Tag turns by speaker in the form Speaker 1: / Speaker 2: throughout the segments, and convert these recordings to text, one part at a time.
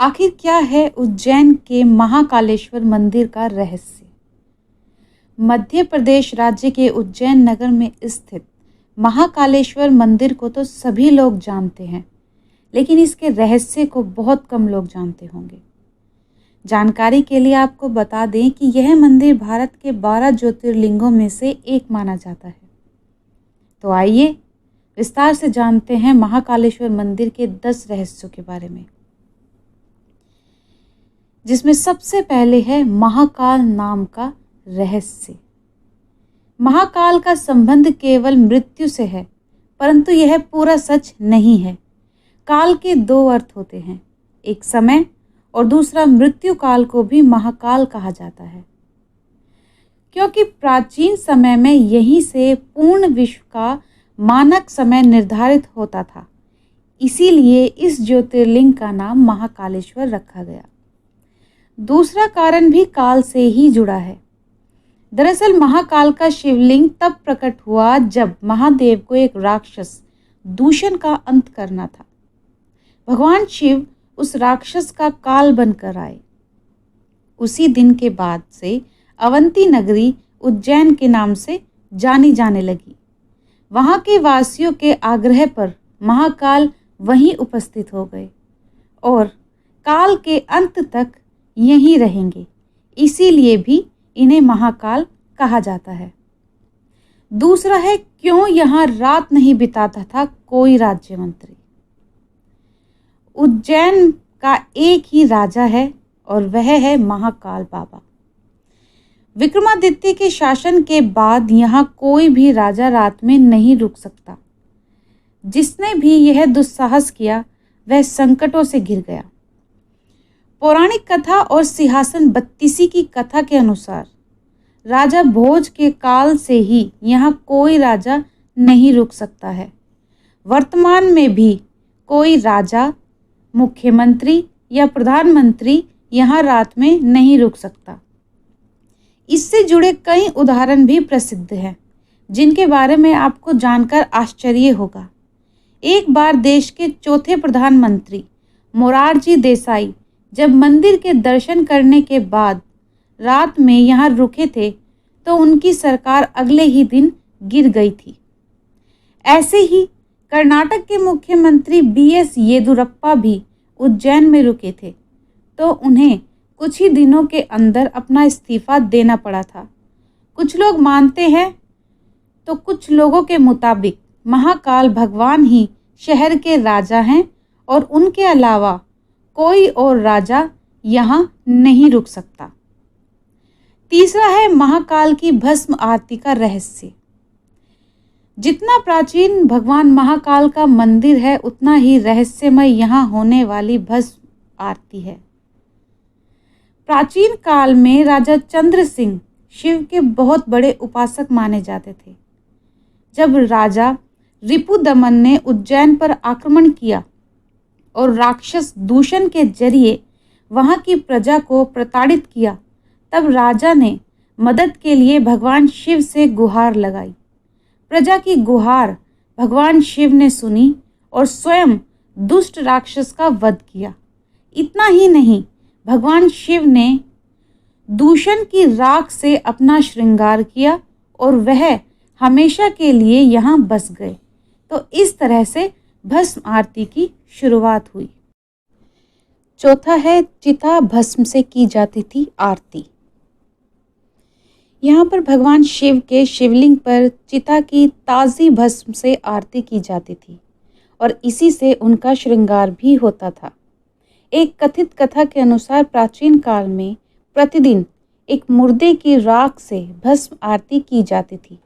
Speaker 1: आखिर क्या है उज्जैन के महाकालेश्वर मंदिर का रहस्य? मध्य प्रदेश राज्य के उज्जैन नगर में स्थित महाकालेश्वर मंदिर को तो सभी लोग जानते हैं, लेकिन इसके रहस्य को बहुत कम लोग जानते होंगे। जानकारी के लिए आपको बता दें कि यह मंदिर भारत के 12 ज्योतिर्लिंगों में से एक माना जाता है। तो आइए विस्तार से जानते हैं महाकालेश्वर मंदिर के 10 रहस्यों के बारे में, जिसमें सबसे पहले है महाकाल नाम का रहस्य। महाकाल का संबंध केवल मृत्यु से है, परंतु यह पूरा सच नहीं है। काल के 2 अर्थ होते हैं, एक समय और दूसरा मृत्यु काल को भी महाकाल कहा जाता है, क्योंकि प्राचीन समय में यहीं से पूर्ण विश्व का मानक समय निर्धारित होता था। इसीलिए इस ज्योतिर्लिंग का नाम महाकालेश्वर रखा गया। दूसरा कारण भी काल से ही जुड़ा है। दरअसल महाकाल का शिवलिंग तब प्रकट हुआ जब महादेव को एक राक्षस दूषण का अंत करना था। भगवान शिव उस राक्षस का काल बनकर आए। उसी दिन के बाद से अवंती नगरी उज्जैन के नाम से जानी जाने लगी। वहाँ के वासियों के आग्रह पर महाकाल वहीं उपस्थित हो गए और काल के अंत तक यहीं रहेंगे। इसीलिए भी इन्हें महाकाल कहा जाता है। दूसरा है, क्यों यहाँ रात नहीं बिताता था कोई राज्य मंत्री। उज्जैन का एक ही राजा है और वह है महाकाल बाबा। विक्रमादित्य के शासन के बाद यहाँ कोई भी राजा रात में नहीं रुक सकता। जिसने भी यह दुस्साहस किया वह संकटों से घिर गया। पौराणिक कथा और सिंहासन बत्तीसी की कथा के अनुसार राजा भोज के काल से ही यहाँ कोई राजा नहीं रुक सकता है। वर्तमान में भी कोई राजा, मुख्यमंत्री या प्रधानमंत्री यहाँ रात में नहीं रुक सकता। इससे जुड़े कई उदाहरण भी प्रसिद्ध हैं, जिनके बारे में आपको जानकर आश्चर्य होगा। एक बार देश के चौथे प्रधानमंत्री मोरारजी देसाई जब मंदिर के दर्शन करने के बाद रात में यहाँ रुके थे तो उनकी सरकार अगले ही दिन गिर गई थी। ऐसे ही कर्नाटक के मुख्यमंत्री BS येदियुरप्पा भी उज्जैन में रुके थे तो उन्हें कुछ ही दिनों के अंदर अपना इस्तीफा देना पड़ा था। कुछ लोग मानते हैं तो कुछ लोगों के मुताबिक महाकाल भगवान ही शहर के राजा हैं और उनके अलावा कोई और राजा यहाँ नहीं रुक सकता। तीसरा है महाकाल की भस्म आरती का रहस्य। जितना प्राचीन भगवान महाकाल का मंदिर है, उतना ही रहस्यमय यहाँ होने वाली भस्म आरती है। प्राचीन काल में राजा चंद्र सिंह शिव के बहुत बड़े उपासक माने जाते थे। जब राजा रिपुदमन ने उज्जैन पर आक्रमण किया और राक्षस दूषण के जरिए वहाँ की प्रजा को प्रताड़ित किया, तब राजा ने मदद के लिए भगवान शिव से गुहार लगाई। प्रजा की गुहार भगवान शिव ने सुनी और स्वयं दुष्ट राक्षस का वध किया। इतना ही नहीं, भगवान शिव ने दूषण की राख से अपना श्रृंगार किया और वह हमेशा के लिए यहाँ बस गए। तो इस तरह से भस्म आरती की शुरुआत हुई। चौथा है, चिता भस्म से की जाती थी आरती। यहाँ पर भगवान शिव के शिवलिंग पर चिता की ताज़ी भस्म से आरती की जाती थी और इसी से उनका श्रृंगार भी होता था। एक कथित कथा के अनुसार प्राचीन काल में प्रतिदिन एक मुर्दे की राख से भस्म आरती की जाती थी,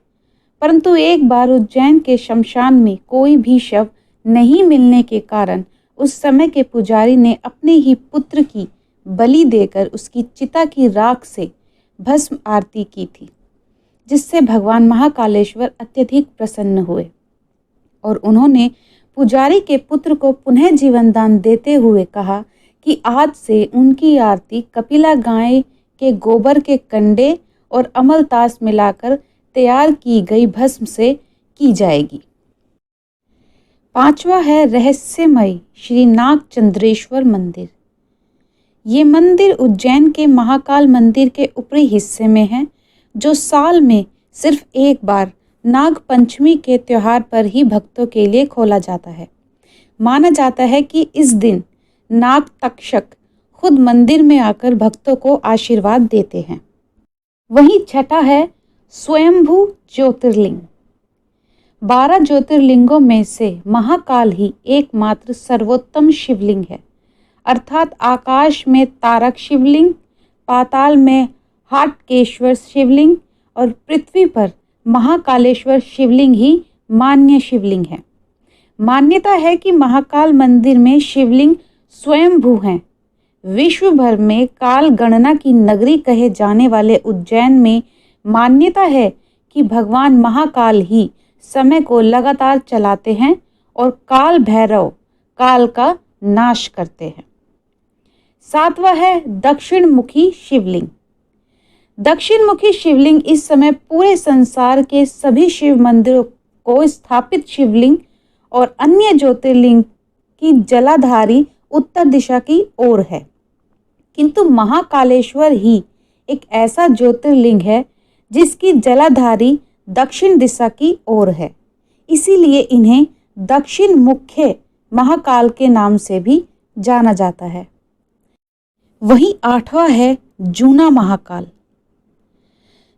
Speaker 1: परंतु एक बार उज्जैन के शमशान में कोई भी शव नहीं मिलने के कारण उस समय के पुजारी ने अपने ही पुत्र की बलि देकर उसकी चिता की राख से भस्म आरती की थी, जिससे भगवान महाकालेश्वर अत्यधिक प्रसन्न हुए और उन्होंने पुजारी के पुत्र को पुनः जीवन दान देते हुए कहा कि आज से उनकी आरती कपिला गाय के गोबर के कंडे और अमलतास मिलाकर तैयार की गई भस्म से की जाएगी। पांचवा है रहस्यमय श्री नागचंद्रेश्वर मंदिर। ये मंदिर उज्जैन के महाकाल मंदिर के ऊपरी हिस्से में है, जो साल में सिर्फ एक बार नाग पंचमी के त्यौहार पर ही भक्तों के लिए खोला जाता है। माना जाता है कि इस दिन नाग तक्षक खुद मंदिर में आकर भक्तों को आशीर्वाद देते हैं। वहीं छठा है स्वयंभू ज्योतिर्लिंग। 12 ज्योतिर्लिंगों में से महाकाल ही एकमात्र सर्वोत्तम शिवलिंग है, अर्थात आकाश में तारक शिवलिंग, पाताल में हाटकेश्वर शिवलिंग और पृथ्वी पर महाकालेश्वर शिवलिंग ही मान्य शिवलिंग है। मान्यता है कि महाकाल मंदिर में शिवलिंग स्वयंभू हैं। विश्व भर में काल गणना की नगरी कहे जाने वाले उज्जैन में मान्यता है कि भगवान महाकाल ही समय को लगातार चलाते हैं और काल भैरव काल का नाश करते हैं। 7वां है दक्षिण मुखी शिवलिंग। दक्षिण मुखी शिवलिंग इस समय पूरे संसार के सभी शिव मंदिरों को स्थापित शिवलिंग और अन्य ज्योतिर्लिंग की जलाधारी उत्तर दिशा की ओर है, किंतु महाकालेश्वर ही एक ऐसा ज्योतिर्लिंग है जिसकी जलाधारी दक्षिण दिशा की ओर है। इसीलिए इन्हें दक्षिण मुख्य महाकाल के नाम से भी जाना जाता है। वहीं 8वां है जूना महाकाल,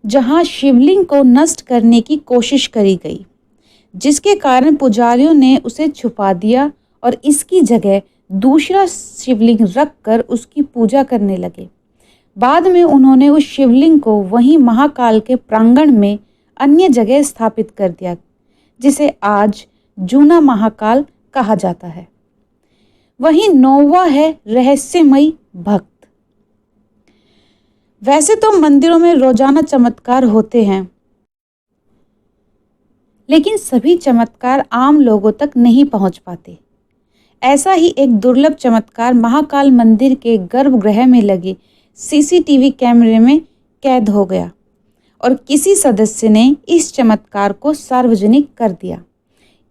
Speaker 1: जहां शिवलिंग को नष्ट करने की कोशिश करी गई, जिसके कारण पुजारियों ने उसे छुपा दिया और इसकी जगह दूसरा शिवलिंग रखकर उसकी पूजा करने लगे। बाद में उन्होंने उस शिवलिंग को वहीं महाकाल के प्रांगण में अन्य जगह स्थापित कर दिया, जिसे आज जूना महाकाल कहा जाता है। वहीं 9वां है रहस्यमयी भक्त। वैसे तो मंदिरों में रोजाना चमत्कार होते हैं, लेकिन सभी चमत्कार आम लोगों तक नहीं पहुंच पाते। ऐसा ही एक दुर्लभ चमत्कार महाकाल मंदिर के गर्भगृह में लगे सीसीटीवी कैमरे में कैद हो गया और किसी सदस्य ने इस चमत्कार को सार्वजनिक कर दिया।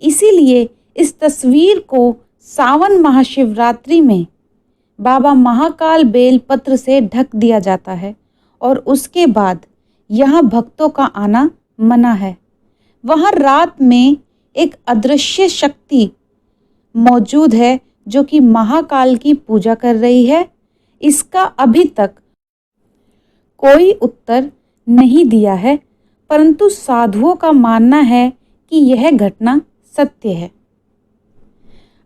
Speaker 1: इसीलिए इस तस्वीर को सावन महाशिवरात्रि में बाबा महाकाल बेलपत्र से ढक दिया जाता है और उसके बाद यहाँ भक्तों का आना मना है। वहाँ रात में एक अदृश्य शक्ति मौजूद है जो कि महाकाल की पूजा कर रही है। इसका अभी तक कोई उत्तर नहीं दिया है, परंतु साधुओं का मानना है कि यह घटना सत्य है।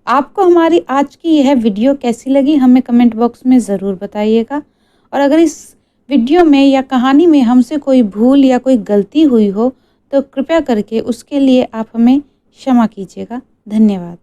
Speaker 1: आपको हमारी आज की यह वीडियो कैसी लगी हमें कमेंट बॉक्स में ज़रूर बताइएगा, और अगर इस वीडियो में या कहानी में हमसे कोई भूल या कोई गलती हुई हो तो कृपया करके उसके लिए आप हमें क्षमा कीजिएगा। धन्यवाद।